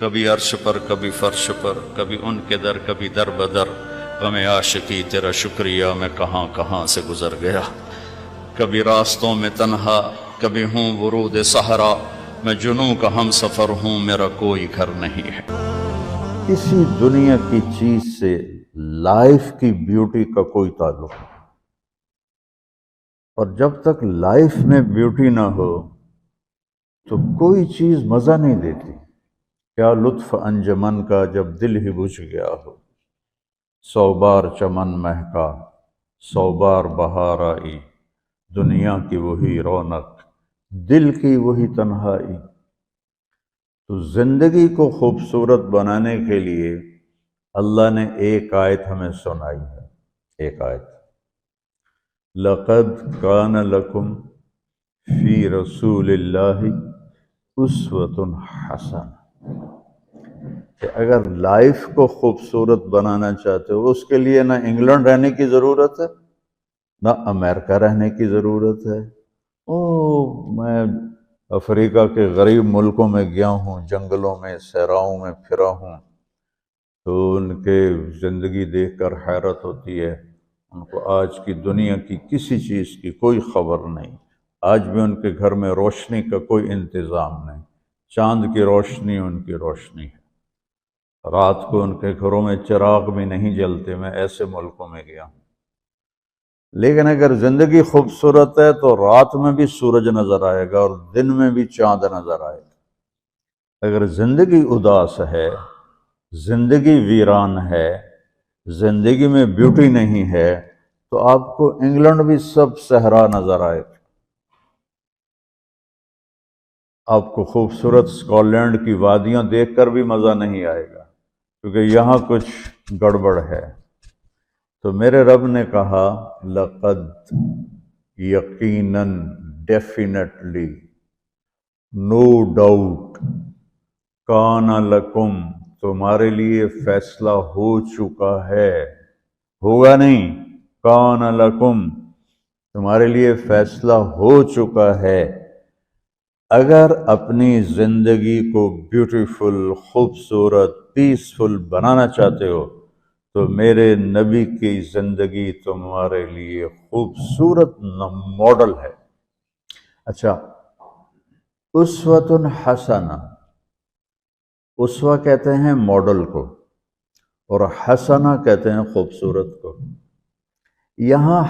کبھی عرش پر کبھی فرش پر، کبھی ان کے در کبھی در بدر، غم عاشقی تیرا شکریہ میں کہاں کہاں سے گزر گیا، کبھی راستوں میں تنہا کبھی ہوں ورود صحرا، میں جنوں کا ہم سفر ہوں میرا کوئی گھر نہیں ہے۔ کسی دنیا کی چیز سے لائف کی بیوٹی کا کوئی تعلق نہیں، اور جب تک لائف میں بیوٹی نہ ہو تو کوئی چیز مزہ نہیں دیتی۔ کیا لطف انجمن کا جب دل ہی بجھ گیا ہو، 100 بار چمن مہکا 100 بار بہار آئی، دنیا کی وہی رونق دل کی وہی تنہائی۔ تو زندگی کو خوبصورت بنانے کے لیے اللہ نے ایک آیت ہمیں سنائی ہے، ایک آیت، لَقَدْ كَانَ لَكُمْ فِي رَسُولِ اللَّهِ أُسْوَةٌ حَسَنَةٌ، کہ اگر لائف کو خوبصورت بنانا چاہتے ہو، اس کے لیے نہ انگلینڈ رہنے کی ضرورت ہے نہ امریکہ رہنے کی ضرورت ہے۔ میں افریقہ کے غریب ملکوں میں گیا ہوں، جنگلوں میں صحراؤں میں پھرا ہوں، تو ان کے زندگی دیکھ کر حیرت ہوتی ہے۔ ان کو آج کی دنیا کی کسی چیز کی کوئی خبر نہیں، آج بھی ان کے گھر میں روشنی کا کوئی انتظام نہیں، چاند کی روشنی ان کی روشنی ہے، رات کو ان کے گھروں میں چراغ بھی نہیں جلتے۔ میں ایسے ملکوں میں گیا ہوں۔ لیکن اگر زندگی خوبصورت ہے تو رات میں بھی سورج نظر آئے گا اور دن میں بھی چاند نظر آئے گا۔ اگر زندگی اداس ہے، زندگی ویران ہے، زندگی میں بیوٹی نہیں ہے، تو آپ کو انگلینڈ بھی سب صحرا نظر آئے گا۔ آپ کو خوبصورت اسکاٹ لینڈ کی وادیاں دیکھ کر بھی مزہ نہیں آئے گا، کیونکہ یہاں کچھ گڑبڑ ہے۔ تو میرے رب نے کہا لقد، یقیناً، ڈیفینیٹلی، نو ڈاؤٹ، کان لکم، تمہارے لیے فیصلہ ہو چکا ہے، ہوگا نہیں، کان لکم، تمہارے لیے فیصلہ ہو چکا ہے۔ اگر اپنی زندگی کو بیوٹیفل، خوبصورت، پیسفل بنانا چاہتے ہو تو میرے نبی کی زندگی تمہارے لیے خوبصورت ماڈل ہے۔ اچھا، اسوۃ حسنہ، اسوہ کہتے ہیں ماڈل کو اور حسنہ کہتے ہیں خوبصورت کو۔ یہاں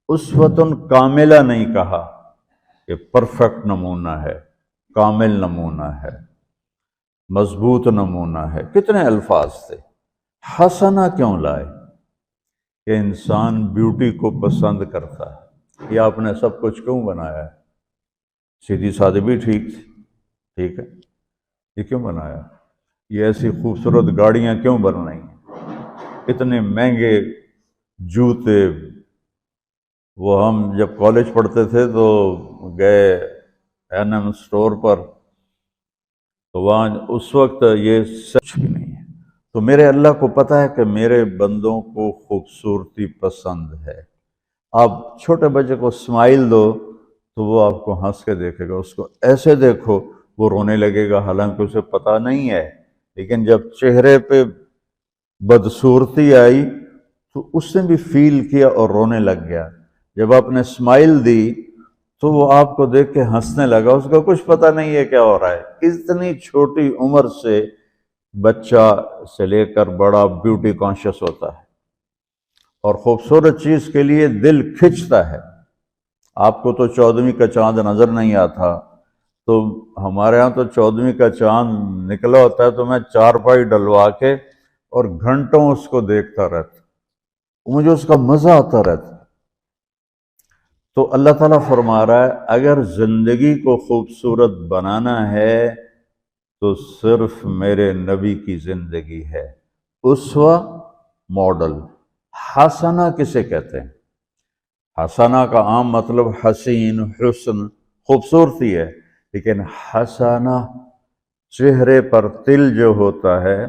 اسوۃ کاملہ نہیں کہا کہ پرفیکٹ نمونہ ہے، کامل نمونہ ہے، مضبوط نمونہ ہے، کتنے الفاظ تھے۔ حسنہ کیوں لائے؟ کہ انسان بیوٹی کو پسند کرتا ہے۔ یہ آپ نے سب کچھ کیوں بنایا ہے؟ سیدھی سادی بھی ٹھیک ہے، یہ کیوں بنایا؟ یہ ایسی خوبصورت گاڑیاں کیوں بن رہی ہیں؟ اتنے مہنگے جوتے، وہ ہم جب کالج پڑھتے تھے تو گئے این اسٹور پر، تو وہاں اس وقت یہ سچ بھی نہیں ہے۔ تو میرے اللہ کو پتہ ہے کہ میرے بندوں کو خوبصورتی پسند ہے۔ آپ چھوٹے بچے کو اسمائل دو تو وہ آپ کو ہنس کے دیکھے گا، اس کو ایسے دیکھو وہ رونے لگے گا، حالانکہ اسے پتہ نہیں ہے، لیکن جب چہرے پہ بدصورتی آئی تو اس نے بھی فیل کیا اور رونے لگ گیا۔ جب آپ نے اسمائل دی تو وہ آپ کو دیکھ کے ہنسنے لگا، اس کو کچھ پتہ نہیں ہے کیا ہو رہا ہے۔ اتنی چھوٹی عمر سے بچہ سے لے کر بڑا بیوٹی کانشیس ہوتا ہے اور خوبصورت چیز کے لیے دل کھنچتا ہے۔ آپ کو تو 14ویں کا چاند نظر نہیں آتا، تو ہمارے ہاں تو 14ویں کا چاند نکلا ہوتا ہے تو میں چارپائی ڈلوا کے اور گھنٹوں اس کو دیکھتا رہتا، مجھے اس کا مزہ آتا رہتا۔ تو اللہ تعالیٰ فرما رہا ہے اگر زندگی کو خوبصورت بنانا ہے تو صرف میرے نبی کی زندگی ہے، اسوہ، ماڈل۔ حسنہ کسے کہتے ہیں؟ حسنہ کا عام مطلب حسین، حسن، خوبصورتی ہے، لیکن حسنہ چہرے پر تل جو ہوتا ہے،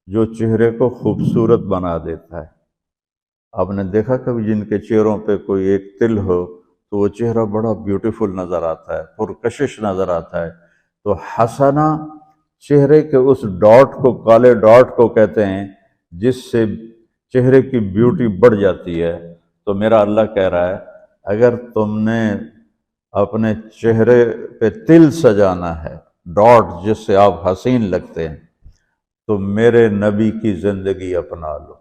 جو چہرے کو خوبصورت بنا دیتا ہے۔ آپ نے دیکھا کبھی جن کے چہروں پہ کوئی ایک تل ہو تو وہ چہرہ بڑا بیوٹیفل نظر آتا ہے، پرکشش نظر آتا ہے۔ تو حسنہ چہرے کے اس ڈاٹ کو، کالے ڈاٹ کو کہتے ہیں جس سے چہرے کی بیوٹی بڑھ جاتی ہے۔ تو میرا اللہ کہہ رہا ہے اگر تم نے اپنے چہرے پہ تل سجانا ہے، ڈاٹ جس سے آپ حسین لگتے ہیں، تو میرے نبی کی زندگی اپنا لو۔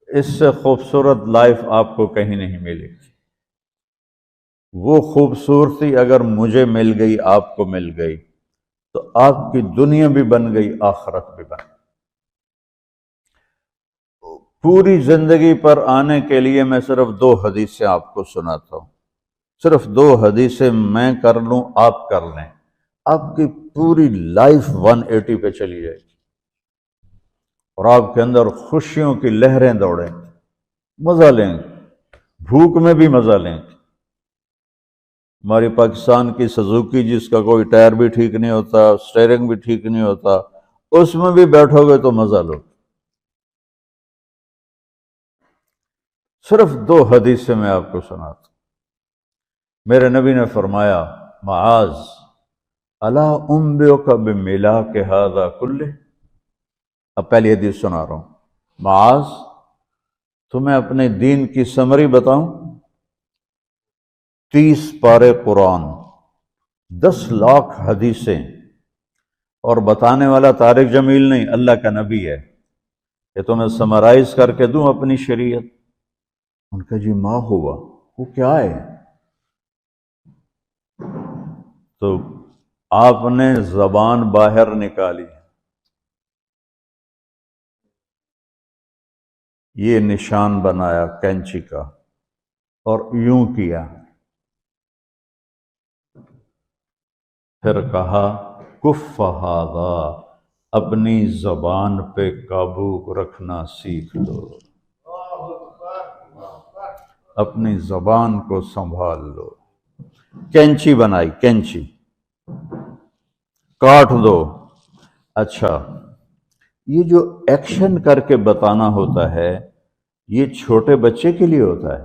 اس سے خوبصورت لائف آپ کو کہیں نہیں ملے گی۔ وہ خوبصورتی اگر مجھے مل گئی، آپ کو مل گئی، تو آپ کی دنیا بھی بن گئی، آخرت بھی بن گئی۔ پوری زندگی پر آنے کے لیے میں صرف 2 حدیثیں آپ کو سناتا ہوں، صرف 2 حدیثیں میں کر لوں، آپ کر لیں، آپ کی پوری لائف 180 پہ چلی جائے گی، اور آپ کے اندر خوشیوں کی لہریں دوڑیں، مزہ لیں گے، بھوک میں بھی مزہ لیں گے۔ ہماری پاکستان کی سزوکی جس کا کوئی ٹائر بھی ٹھیک نہیں ہوتا، سٹیئرنگ بھی ٹھیک نہیں ہوتا، اس میں بھی بیٹھو گے تو مزہ لو۔ صرف 2 حدیثیں میں آپ کو سناتا ہوں۔ میرے نبی نے فرمایا، معاذ الا انبئک بملاک ھذا کلہ۔ اب پہلی حدیث سنا رہا ہوں۔ معاذ، تمہیں اپنے دین کی سمری بتاؤں؟ 30 پارے قرآن، 10 لاکھ حدیثیں، اور بتانے والا طارق جمیل نہیں، اللہ کا نبی ہے، کہ تمہیں سمرائز کر کے دوں اپنی شریعت۔ ان کا جی ما ہوا، وہ کیا ہے؟ تو آپ نے زبان باہر نکالی، یہ نشان بنایا کینچی کا، اور یوں کیا، پھر کہا کف ھذا، اپنی زبان پہ قابو رکھنا سیکھ لو، اپنی زبان کو سنبھال لو۔ کینچی بنائی، کینچی، کاٹ دو۔ اچھا، یہ جو ایکشن کر کے بتانا ہوتا ہے، یہ چھوٹے بچے کے لیے ہوتا ہے۔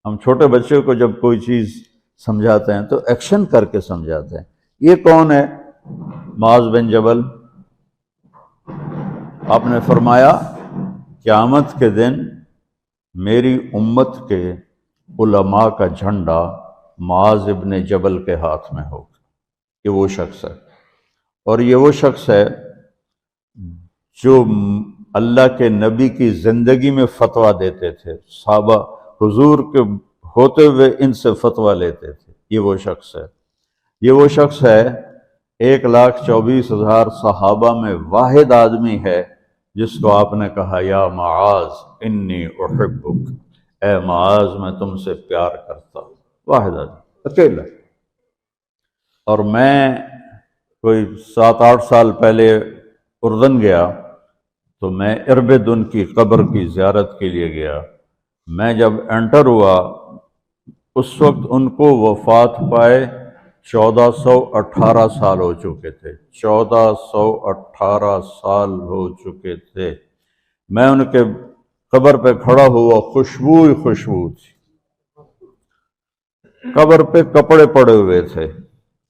ہم چھوٹے بچے کو جب کوئی چیز سمجھاتے ہیں تو ایکشن کر کے سمجھاتے ہیں۔ یہ کون ہے؟ معاذ بن جبل۔ آپ نے فرمایا قیامت کے دن میری امت کے علماء کا جھنڈا معاذ ابن جبل کے ہاتھ میں ہوگا۔ یہ وہ شخص ہے، اور یہ وہ شخص ہے جو اللہ کے نبی کی زندگی میں فتویٰ دیتے تھے، صحابہ حضور کے ہوتے ہوئے ان سے فتویٰ لیتے تھے۔ یہ وہ شخص ہے، یہ وہ شخص ہے 1,24,000 صحابہ میں واحد آدمی ہے جس کو آپ نے کہا یا معاذ انی احبک، اے معاذ میں تم سے پیار کرتا ہوں۔ واحد آدمی، اکیلا۔ اور میں کوئی 7-8 سال پہلے اردن گیا تو میں اربدن کی قبر کی زیارت کے لیے گیا۔ میں جب انٹر ہوا اس وقت ان کو وفات پائے 1418 سال ہو چکے تھے، 1418 سال ہو چکے تھے۔ میں ان کے قبر پہ کھڑا ہوا، خوشبو ہی خوشبو تھی، قبر پہ کپڑے پڑے ہوئے تھے۔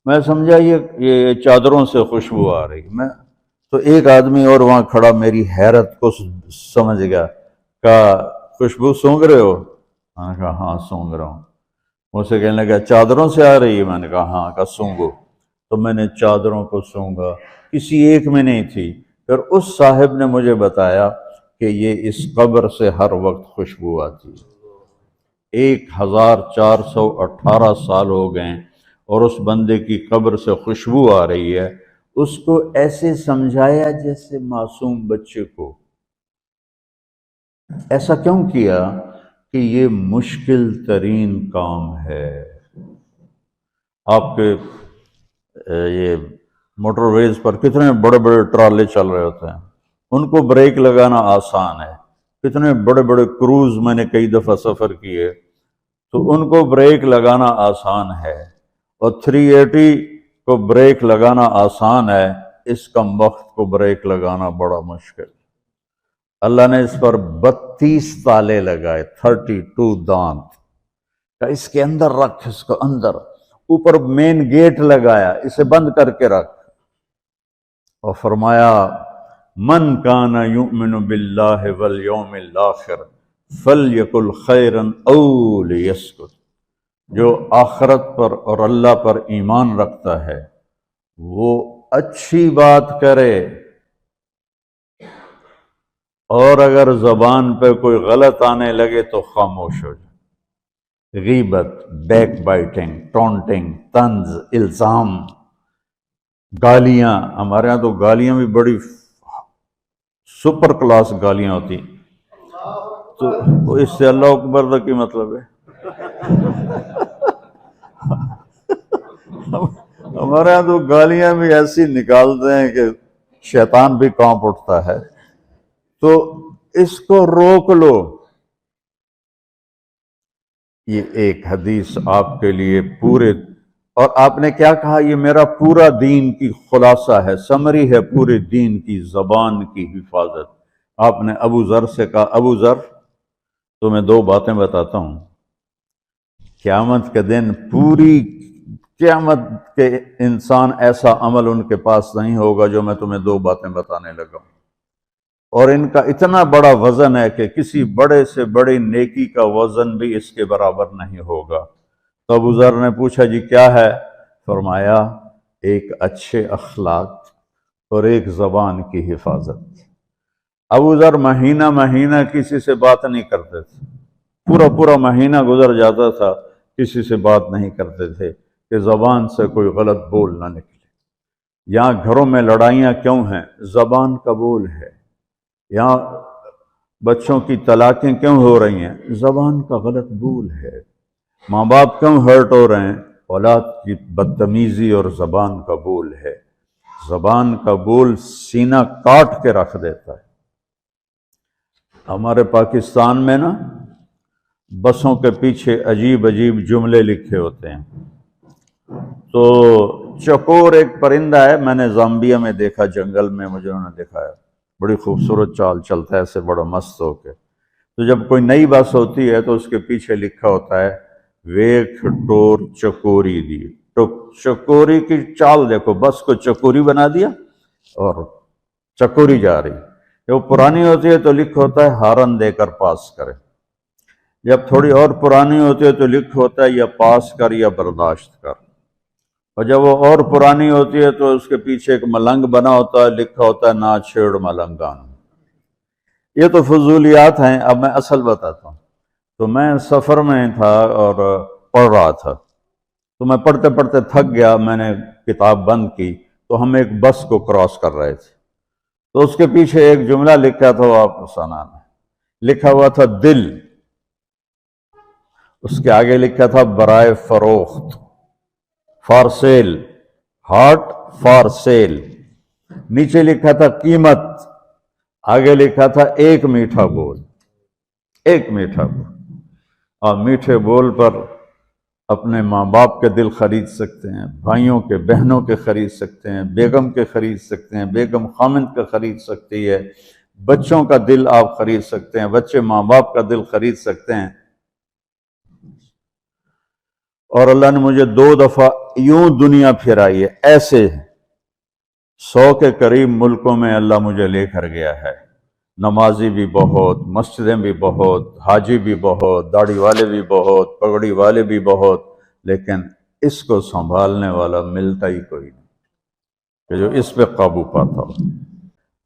میں سمجھا یہ چادروں سے خوشبو آ رہی۔ میں تو ایک آدمی اور وہاں کھڑا میری حیرت کو سمجھ گیا، کہا خوشبو سونگ رہے ہو؟ میں نے کہا ہاں سونگ رہا ہوں۔ مجھ سے کہنے لگا چادروں سے آ رہی ہے؟ میں نے کہا ہاں۔ کہا سونگو۔ تو میں نے چادروں کو سونگا، کسی ایک میں نہیں تھی۔ پھر اس صاحب نے مجھے بتایا کہ یہ اس قبر سے ہر وقت خوشبو آتی ہے۔ 1418 سال ہو گئے اور اس بندے کی قبر سے خوشبو آ رہی ہے۔ اس کو ایسے سمجھایا جیسے معصوم بچے کو۔ ایسا کیوں کیا؟ کہ یہ مشکل ترین کام ہے۔ آپ کے یہ موٹر ویز پر کتنے بڑے بڑے ٹرالے چل رہے ہوتے ہیں، ان کو بریک لگانا آسان ہے۔ کتنے بڑے بڑے کروز میں نے کئی دفعہ سفر کیے تو ان کو بریک لگانا آسان ہے، اور 380 کو بریک لگانا آسان ہے، اس کم وقت کو بریک لگانا بڑا مشکل۔ اللہ نے اس پر 32 تالے لگائے، 32 دانت، کہ اس کے اندر رکھ، اس کو اندر، اوپر مین گیٹ لگایا، اسے بند کر کے رکھ۔ اور فرمایا من کان یؤمن باللہ والیوم الآخر فلیقل خیرا او لیسکت، جو آخرت پر اور اللہ پر ایمان رکھتا ہے وہ اچھی بات کرے، اور اگر زبان پہ کوئی غلط آنے لگے تو خاموش ہو جائے۔ غیبت، بیک بائٹنگ، ٹونٹنگ، طنز، الزام، گالیاں، ہمارے ہاں تو گالیاں بھی بڑی سپر کلاس گالیاں ہوتی، تو اس سے اللہ اکبر کا کی مطلب ہے؟ ہمارے ہاں تو گالیاں بھی ایسی نکالتے ہیں کہ شیطان بھی کانپ اٹھتا ہے، تو اس کو روک لو۔ یہ ایک حدیث آپ کے لیے پورے، اور آپ نے کیا کہا؟ یہ میرا پورا دین کی خلاصہ ہے، سمری ہے پورے دین کی، زبان کی حفاظت۔ آپ نے ابو ذر سے کہا ابو ذر تمہیں دو باتیں بتاتا ہوں، قیامت کے دن پوری قیامت کے انسان ایسا عمل ان کے پاس نہیں ہوگا جو میں تمہیں دو باتیں بتانے لگا ہوں، اور ان کا اتنا بڑا وزن ہے کہ کسی بڑے سے بڑی نیکی کا وزن بھی اس کے برابر نہیں ہوگا۔ تو ابو ذر نے پوچھا جی کیا ہے؟ فرمایا ایک اچھے اخلاق اور ایک زبان کی حفاظت۔ ابو ذر مہینہ مہینہ کسی سے بات نہیں کرتے تھے، پورا پورا مہینہ گزر جاتا تھا کسی سے بات نہیں کرتے تھے کہ زبان سے کوئی غلط بول نہ نکلے۔ یہاں گھروں میں لڑائیاں کیوں ہیں؟ زبان کا بول ہے۔ یہاں بچوں کی طلاقیں کیوں ہو رہی ہیں؟ زبان کا غلط بول ہے۔ ماں باپ کیوں ہرٹ ہو رہے ہیں؟ اولاد کی بدتمیزی اور زبان کا بول ہے۔ زبان کا بول سینہ کاٹ کے رکھ دیتا ہے۔ ہمارے پاکستان میں نا بسوں کے پیچھے عجیب عجیب جملے لکھے ہوتے ہیں۔ تو چکور ایک پرندہ ہے، میں نے زامبیا میں دیکھا، جنگل میں مجھے انہوں نے دکھایا، بڑی خوبصورت چال چلتا ہے ایسے بڑا مست ہو کے۔ تو جب کوئی نئی بس ہوتی ہے تو اس کے پیچھے لکھا ہوتا ہے ویکھ ٹور چکوری دی، تو چکوری کی چال دیکھو، بس کو چکوری بنا دیا اور چکوری جا رہی۔ جب پرانی ہوتی ہے تو لکھ ہوتا ہے ہارن دے کر پاس کرے، جب تھوڑی اور پرانی ہوتی ہے تو لکھ ہوتا ہے یا پاس کر یا برداشت کر، اور جب وہ اور پرانی ہوتی ہے تو اس کے پیچھے ایک ملنگ بنا ہوتا ہے، لکھا ہوتا ہے نہ چھیڑ ملنگان۔ یہ تو فضولیات ہیں، اب میں اصل بتاتا ہوں۔ تو میں سفر میں تھا اور پڑھ رہا تھا، تو میں پڑھتے پڑھتے تھک گیا، میں نے کتاب بند کی، تو ہم ایک بس کو کراس کر رہے تھے، تو اس کے پیچھے ایک جملہ لکھا تھا، وہ آپ کو سنانا ہے۔ لکھا ہوا تھا دل، اس کے آگے لکھا تھا برائے فروخت، for sale, heart for sale. نیچے لکھا تھا قیمت، آگے لکھا تھا ایک میٹھا بول، ایک میٹھا بول۔ اور میٹھے بول پر اپنے ماں باپ کے دل خرید سکتے ہیں، بھائیوں کے بہنوں کے خرید سکتے ہیں، بیگم کے خرید سکتے ہیں، بیگم خامند کا خرید سکتی ہے، بچوں کا دل آپ خرید سکتے ہیں، بچے ماں باپ کا دل خرید سکتے ہیں۔ اور اللہ نے مجھے 2 دفعہ یوں دنیا پھرائی ہے، ایسے 100 کے قریب ملکوں میں اللہ مجھے لے کر گیا ہے، نمازی بھی بہت، مسجدیں بھی بہت، حاجی بھی بہت، داڑھی والے بھی بہت، پگڑی والے بھی بہت، لیکن اس کو سنبھالنے والا ملتا ہی کوئی نہیں کہ جو اس پہ قابو پاتا ہو۔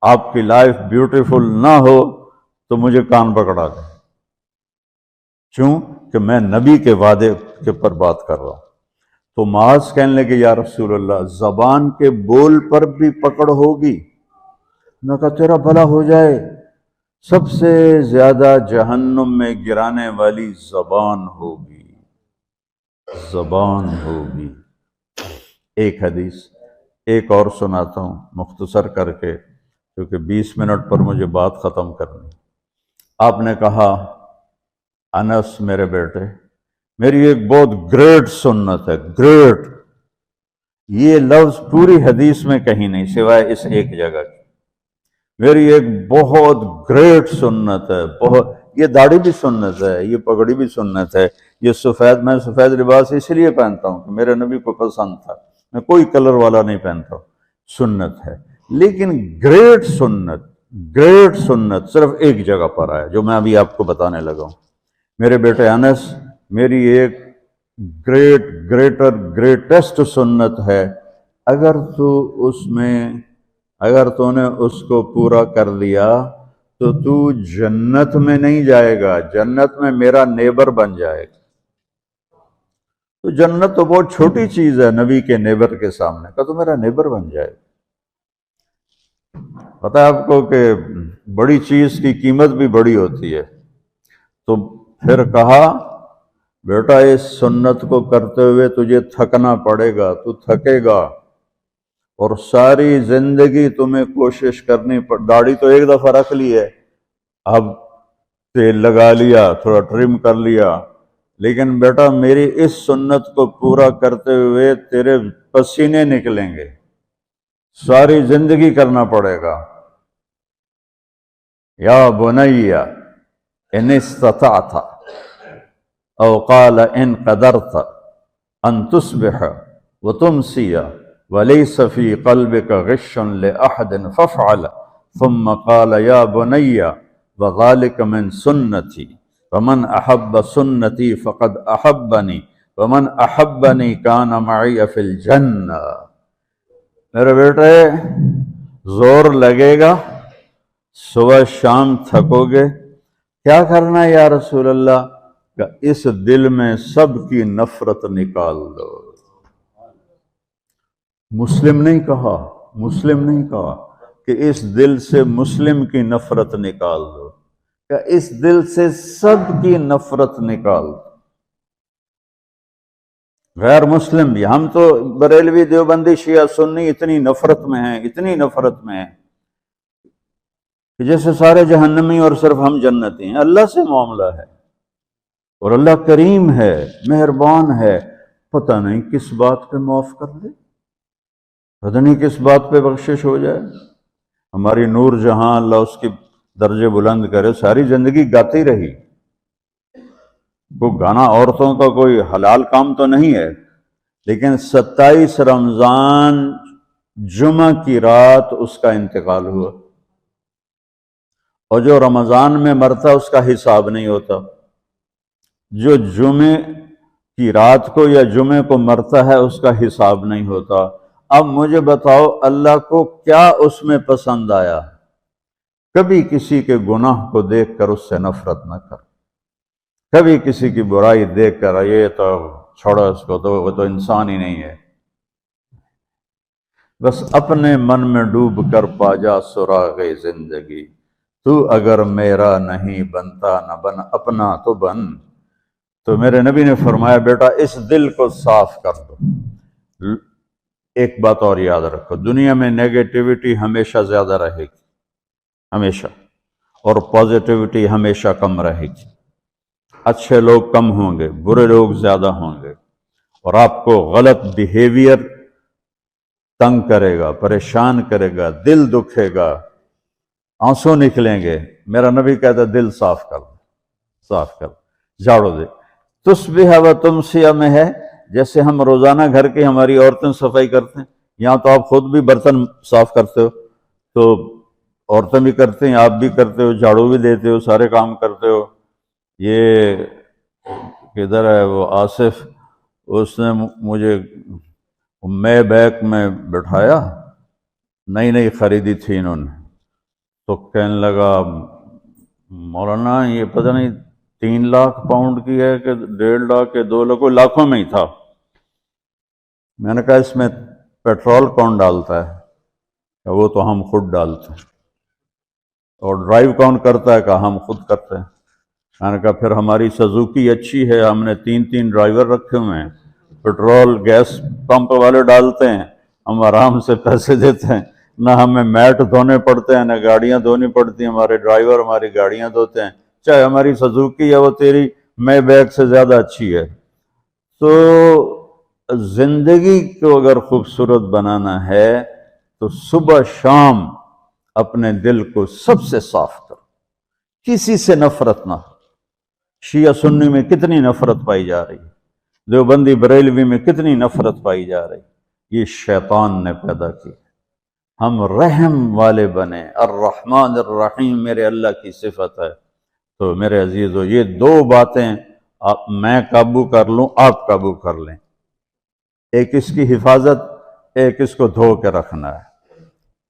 آپ کی لائف بیوٹیفل نہ ہو تو مجھے کان پکڑا دیں، کیوں کہ میں نبی کے وعدے کے پر بات کر رہا ہوں۔ تو معاذ کہنے لگے یا رسول اللہ زبان کے بول پر بھی پکڑ ہوگی؟ میں کہا تیرا بھلا ہو جائے، سب سے زیادہ جہنم میں گرانے والی زبان ہوگی، زبان ہوگی۔ ایک حدیث ایک اور سناتا ہوں مختصر کر کے، کیونکہ 20 منٹ پر مجھے بات ختم کرنی۔ آپ نے کہا انس میرے بیٹے، میری ایک بہت گریٹ سنت ہے، گریٹ، یہ لفظ پوری حدیث میں کہیں نہیں سوائے اس ایک جگہ کی، میری ایک بہت گریٹ سنت ہے، بہت، یہ داڑھی بھی سنت ہے، یہ پگڑی بھی سنت ہے، یہ سفید، میں سفید لباس اس لیے پہنتا ہوں کہ میرے نبی کو پسند تھا، میں کوئی کلر والا نہیں پہنتا ہوں، سنت ہے لیکن گریٹ سنت صرف ایک جگہ پر آیا جو میں ابھی آپ کو بتانے لگا ہوں۔ میرے بیٹے انس، میری ایک گریٹسٹ سنت ہے، اگر تو نے اس کو پورا کر لیا تو جنت میں نہیں جائے گا، جنت میں میرا نیبر بن جائے گا۔ تو جنت تو بہت چھوٹی چیز ہے نبی کے نیبر کے سامنے، کا تو میرا نیبر بن جائے گا۔ پتہ ہے آپ کو کہ بڑی چیز کی قیمت بھی بڑی ہوتی ہے۔ تو پھر کہا بیٹا اس سنت کو کرتے ہوئے تجھے تھکنا پڑے گا، تو تھکے گا، اور ساری زندگی تمہیں کوشش کرنی داڑھی تو ایک دفعہ رکھ لی ہے، اب تیل لگا لیا، تھوڑا ٹرم کر لیا، لیکن بیٹا میری اس سنت کو پورا کرتے ہوئے تیرے پسینے نکلیں گے، ساری زندگی کرنا پڑے گا۔ یا بنی ان استطعت او قال ان قدرت ان تصبح وتمسی وليس في قلبك غش لأحد فافعل، ثم قال يا بني وذلك من سنتي ومن أحب سنتي فقد أحبني ومن أحبني كان معي في الجنة۔ میرے بیٹے زور لگے گا، صبح شام تھکو گے، کیا کرنا ہے یا رسول اللہ؟ کہ اس دل میں سب کی نفرت نکال دو۔ مسلم نہیں کہا کہ اس دل سے مسلم کی نفرت نکال دو، کہ اس دل سے سب کی نفرت نکال دو، غیر مسلم بھی۔ ہم تو بریلوی دیوبندی شیعہ سنی اتنی نفرت میں ہیں کہ جیسے سارے جہنمی اور صرف ہم جنتی ہیں۔ اللہ سے معاملہ ہے، اور اللہ کریم ہے، مہربان ہے، پتہ نہیں کس بات پہ معاف کر دے، پتہ نہیں کس بات پہ بخشش ہو جائے۔ ہماری نور جہاں، اللہ اس کی درجے بلند کرے، ساری زندگی گاتی رہی۔ وہ گانا عورتوں کا کوئی حلال کام تو نہیں ہے، لیکن 27 رمضان جمعہ کی رات اس کا انتقال ہوا، اور جو رمضان میں مرتا اس کا حساب نہیں ہوتا، جو جمعے کی رات کو یا جمعے کو مرتا ہے اس کا حساب نہیں ہوتا۔ اب مجھے بتاؤ اللہ کو کیا اس میں پسند آیا؟ کبھی کسی کے گناہ کو دیکھ کر اس سے نفرت نہ کر، کبھی کسی کی برائی دیکھ کر یہ تو چھوڑو اس کو، تو وہ تو انسان ہی نہیں ہے۔ بس اپنے من میں ڈوب کر پا جا سراغ زندگی، تو اگر میرا نہیں بنتا نہ بن اپنا تو بن۔ تو میرے نبی نے فرمایا بیٹا اس دل کو صاف کر دو۔ ایک بات اور یاد رکھو، دنیا میں نیگیٹیوٹی ہمیشہ زیادہ رہے گی، ہمیشہ، اور پازیٹیوٹی ہمیشہ کم رہے گی۔ اچھے لوگ کم ہوں گے، برے لوگ زیادہ ہوں گے، اور آپ کو غلط بیہیویئر تنگ کرے گا، پریشان کرے گا، دل دکھے گا، آنسو نکلیں گے۔ میرا نبی کہتا ہے دل صاف کر، جھاڑو دے۔ تصبح و تمسیہ میں ہے، جیسے ہم روزانہ گھر کی ہماری عورتیں صفائی کرتے ہیں، یہاں تو آپ خود بھی برتن صاف کرتے ہو، تو عورتیں بھی کرتے ہیں، آپ بھی کرتے ہو، جھاڑو بھی دیتے ہو، سارے کام کرتے ہو۔ یہ کدھر ہے وہ آصف، اس نے مجھے میں بیک میں بٹھایا، نئی خریدی تھی انہوں نے، تو کہنے لگا مولانا یہ پتہ نہیں 3 لاکھ پاؤنڈ کی ہے کہ 1.5 لاکھ کے 2 لاکھ، کوئی لاکھوں میں ہی تھا۔ میں نے کہا اس میں پیٹرول کون ڈالتا ہے؟ کہ وہ تو ہم خود ڈالتے ہیں۔ اور ڈرائیو کون کرتا ہے؟ کہ ہم خود کرتے ہیں۔ میں نے کہا پھر ہماری سزوکی اچھی ہے، ہم نے 3 ڈرائیور رکھے ہوئے ہیں، پیٹرول گیس پمپ والے ڈالتے ہیں، ہم آرام سے پیسے دیتے ہیں، نہ ہمیں میٹ دھونے پڑتے ہیں، نہ گاڑیاں دھونی پڑتی ہیں، ہمارے ڈرائیور ہماری گاڑیاں دھوتے ہیں، چاہے ہماری سزوکی ہے وہ تیری میں بیگ سے زیادہ اچھی ہے۔ تو زندگی کو اگر خوبصورت بنانا ہے تو صبح شام اپنے دل کو سب سے صاف کرو، کسی سے نفرت نہ ہو۔ شیعہ سنی میں کتنی نفرت پائی جا رہی ہے، دیوبندی بریلوی میں کتنی نفرت پائی جا رہی ہے، یہ شیطان نے پیدا کی۔ ہم رحم والے بنیں۔ الرحمن الرحیم میرے اللہ کی صفت ہے۔ تو میرے عزیزو، یہ دو باتیں میں قابو کر لوں، آپ قابو کر لیں۔ ایک اس کی حفاظت، ایک اس کو دھو کے رکھنا ہے۔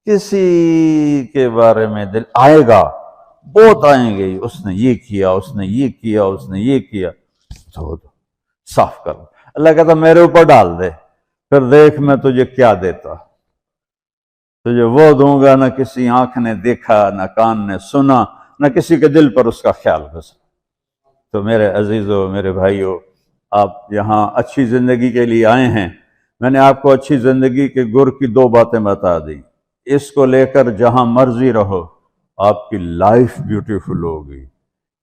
کسی کے بارے میں دل آئے گا، بہت آئیں گے، اس نے یہ کیا، اس نے یہ کیا، اس نے یہ کیا، دھو دو، صاف کر۔ اللہ کہتا میرے اوپر ڈال دے، پھر دیکھ میں تجھے کیا دیتا۔ تجھے وہ دوں گا نہ کسی آنکھ نے دیکھا، نہ کان نے سنا، نہ کسی کے دل پر اس کا خیال گزرا۔ تو میرے عزیزو، میرے بھائیو، آپ یہاں اچھی زندگی کے لیے آئے ہیں۔ میں نے آپ کو اچھی زندگی کے گر کی دو باتیں بتا دی۔ اس کو لے کر جہاں مرضی رہو، آپ کی لائف بیوٹیفل ہوگی۔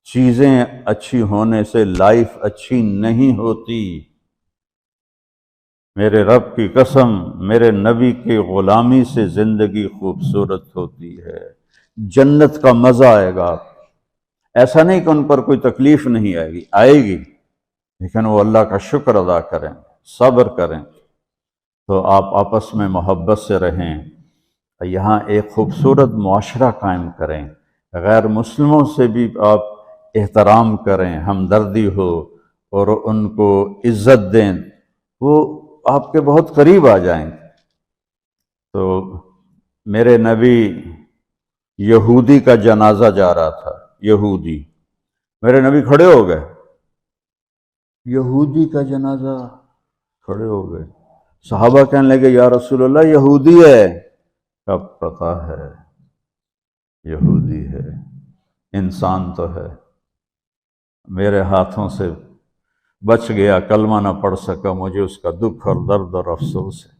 چیزیں اچھی ہونے سے لائف اچھی نہیں ہوتی۔ میرے رب کی قسم، میرے نبی کی غلامی سے زندگی خوبصورت ہوتی ہے، جنت کا مزہ آئے گا۔ ایسا نہیں کہ ان پر کوئی تکلیف نہیں آئے گی، آئے گی، لیکن وہ اللہ کا شکر ادا کریں، صبر کریں۔ تو آپ آپس میں محبت سے رہیں، یہاں ایک خوبصورت معاشرہ قائم کریں، غیر مسلموں سے بھی آپ احترام کریں، ہمدردی ہو اور ان کو عزت دیں، وہ آپ کے بہت قریب آ جائیں گے۔ تو میرے نبی یہودی کا جنازہ جا رہا تھا، یہودی، میرے نبی کھڑے ہو گئے، یہودی کا جنازہ، کھڑے ہو گئے۔ صحابہ کہنے لگے یا رسول اللہ یہودی ہے۔ کب پتا ہے یہودی ہے، انسان تو ہے، میرے ہاتھوں سے بچ گیا، کلمہ نہ پڑھ سکا، مجھے اس کا دکھ اور درد اور افسوس ہے۔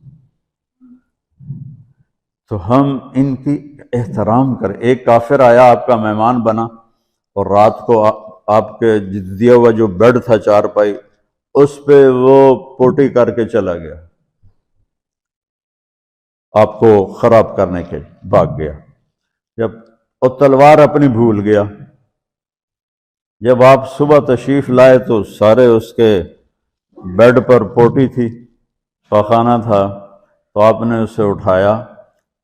تو ہم ان کی احترام کریں۔ ایک کافر آیا، آپ کا مہمان بنا، اور رات کو آپ کے دیا ہوا جو بیڈ تھا چارپائی، اس پہ وہ پوٹی کر کے چلا گیا، آپ کو خراب کرنے کے بھاگ گیا۔ جب وہ تلوار اپنی بھول گیا، جب آپ صبح تشریف لائے تو سارے اس کے بیڈ پر پوٹی تھی، پاخانہ تھا، تو آپ نے اسے اٹھایا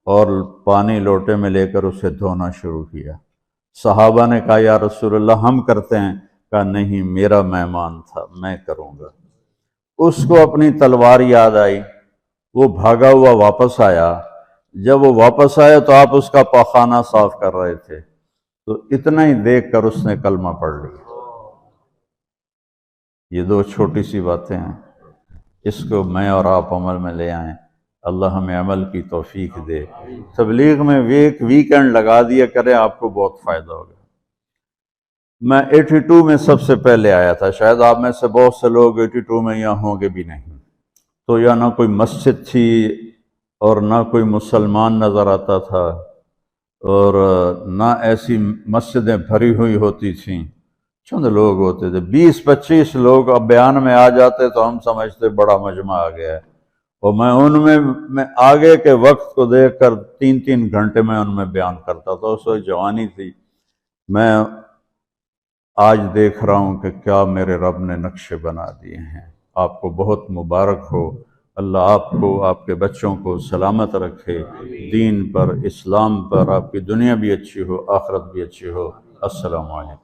اور پانی لوٹے میں لے کر اسے دھونا شروع کیا۔ صحابہ نے کہا یا رسول اللہ ہم کرتے ہیں؟ کہا نہیں، میرا مہمان تھا، میں کروں گا۔ اس کو اپنی تلوار یاد آئی، وہ بھاگا ہوا واپس آیا۔ جب وہ واپس آیا تو آپ اس کا پاخانہ صاف کر رہے تھے، تو اتنا ہی دیکھ کر اس نے کلمہ پڑھ لیا۔ یہ دو چھوٹی سی باتیں ہیں، اس کو میں اور آپ عمل میں لے آئیں، اللہ ہمیں عمل کی توفیق دے۔ تبلیغ میں ایک ویکنڈ لگا دیا کریں، آپ کو بہت فائدہ ہوگا۔ میں 82 میں سب سے پہلے آیا تھا، شاید آپ میں سے بہت سے لوگ 82 میں یہاں ہوں گے بھی نہیں۔ تو یہاں نہ کوئی مسجد تھی اور نہ کوئی مسلمان نظر آتا تھا، اور نہ ایسی مسجدیں بھری ہوئی ہوتی تھیں، چند لوگ ہوتے تھے، 20-25 لوگ اب بیان میں آ جاتے تو ہم سمجھتے بڑا مجمع آ گیا ہے، اور میں ان میں آگے کے وقت کو دیکھ کر 3-3 گھنٹے میں ان میں بیان کرتا تھا۔ اس وقت جوانی تھی۔ میں آج دیکھ رہا ہوں کہ کیا میرے رب نے نقشے بنا دیے ہیں۔ آپ کو بہت مبارک ہو، اللہ آپ کو، آپ کے بچوں کو سلامت رکھے، دین پر، اسلام پر، آپ کی دنیا بھی اچھی ہو، آخرت بھی اچھی ہو۔ السلام علیکم۔